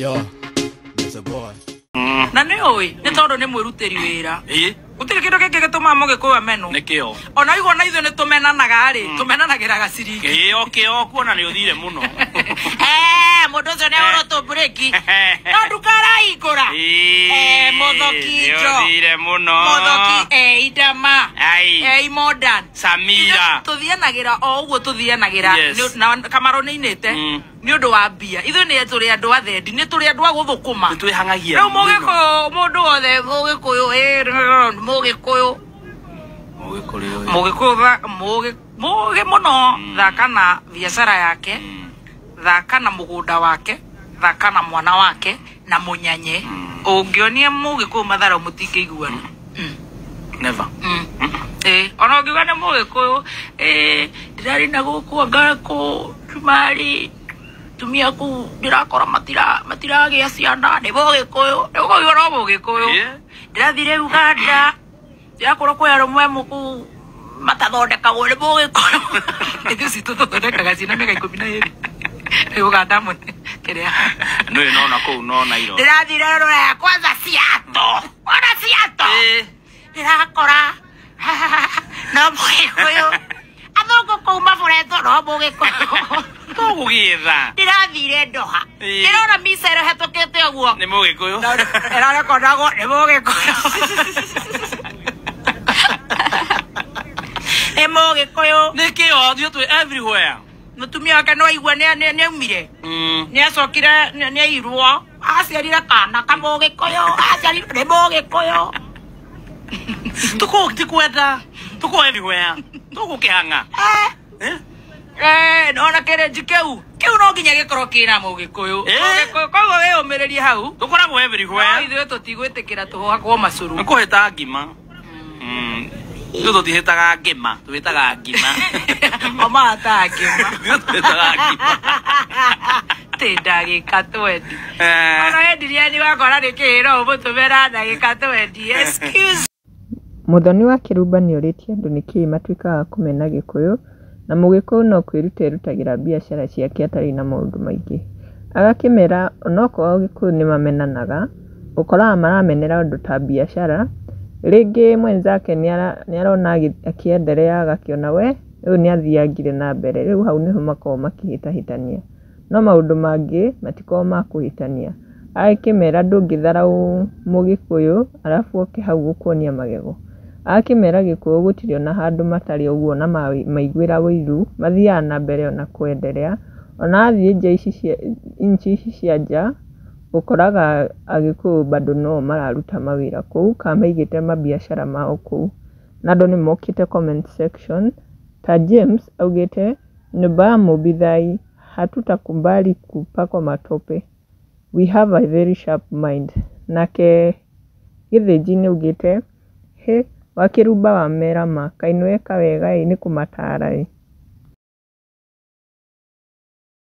Yo, that's a boy. Na nä å ä nä tondå nä mwä ruteri wä ra gå tirä kä ndå kä ngä gä tå ma må gä kå meno ona igua na ithuä nä tå menanaga rä tå menanagä ra gaciringi kuona nä å thire må no må ndå å cio nä å rå tå mbreki no ndukaraingå ra må thoki idama modern Samira tå thianagä ra o å guo tå thianagä ra kamarå nä inä te nä å ndå wa mbia ithuä nä tå rä andå athendi nä tå rä andå a gå thå kå ma twä hangagia rä u må gä kå yå må ndå wothe må gä kå yå må gä kå yå må gä må no thaka na biacara yake thaka na må gå nda wake thaka na mwana wake na må nyanye å ngä onie må gä kå mathara må tingä iguana never ona å ngiuga nä må gä kå yå ndä rarä na gå kå ngakå tumari tumia kå ndä rakora matiragä a ciana nä må gä kå yå nä gå kå no må gä kå yå ndä rathire Uganda ndä rakorwo kwä arå mwe må kå matathondekagwo nä må gä kå yå ithuä citå tå thondekaga cina mä ka 12 Uganda må kä rä a nä nona kå u no nairo ndä rathire rå raya kwanza ciato ona ciato ndä rakora no må gä kå yå athångå kå u maboretwo no må gä kå yå to gå gä tha ndä rathire Ndoha ndä rona micero hetå kä te å guo nä må gä kå yå ĩrarekonagwo nĩ mũgĩkũyũ nĩ mũgĩkũyũ nĩkĩ othiũ twĩ everywhere mũtumia wake no aigua nĩ aumire nĩ acokire nĩ airwo aciarire kana kamũgĩkũyũ aciarire nĩ mũgĩkũyũ tũkũ ti kwenda tũkũ everywhere tũkũ kĩhanga ona kĩrĩnji kĩu no nginya gĩkorwo kĩna mũgĩkũyũ koguo wĩyũmĩrĩrie hau tũkoragwo everywhere ithuĩ tũtigwĩtĩkĩra tũhakwo macũrũ nĩ kũhĩta ngima ithuĩ tũtihĩtaga ngima twĩtaga ngima omahataga ngima twĩtaga ngima tĩ ndagĩka 20 ona endirie ni wakora nĩ kĩhĩro ũmũtũmĩra ndagĩka 20 excuse Muthoni wa Kĩrumba nĩ ũrĩtie andũ nĩkĩĩ matuĩkaga kũmena Gĩkũyũ na Mũgĩkũyũ no kwĩruta erutagĩra biacara ciake atarĩ na maũndũ maingĩ. Agakĩmera onokorwo Gĩkũyũ nĩ mamenanaga ũkoraga maramenera ũndũ ta biacara rĩngĩ mwenzake nĩ arona akĩenderea agakĩona we rĩu nĩ athiangire na mbere rĩu hau nĩho makoragwo makĩhĩtahĩtania no maũndũ mangĩ matikoragwo ma kũhĩtania. Agakĩmera ndũngĩtharaũ Mũgĩkũyũ arabu oke hau gũkuonia magego. Akĩmera Gĩkũyũ gũtirĩ ona handũ matarĩ ũguo na maiguĩra wĩiru mathiaga na mbere ona kwenderea ona athiĩ nja ici cia nja ũkoraga Agĩkũyũ bado no mararuta mawĩra kũu kana maigĩte mabiacara mao kũu na andũ nĩ mokĩte comment section ta James augĩte nyũmba ya Mũmbithai hatutakubali kupakwa matope, we have a very sharp mind. Nake Gĩthĩnji nĩ augĩte he wa Kĩrumba wa mera ma kainũ eka wega nĩ kũmatara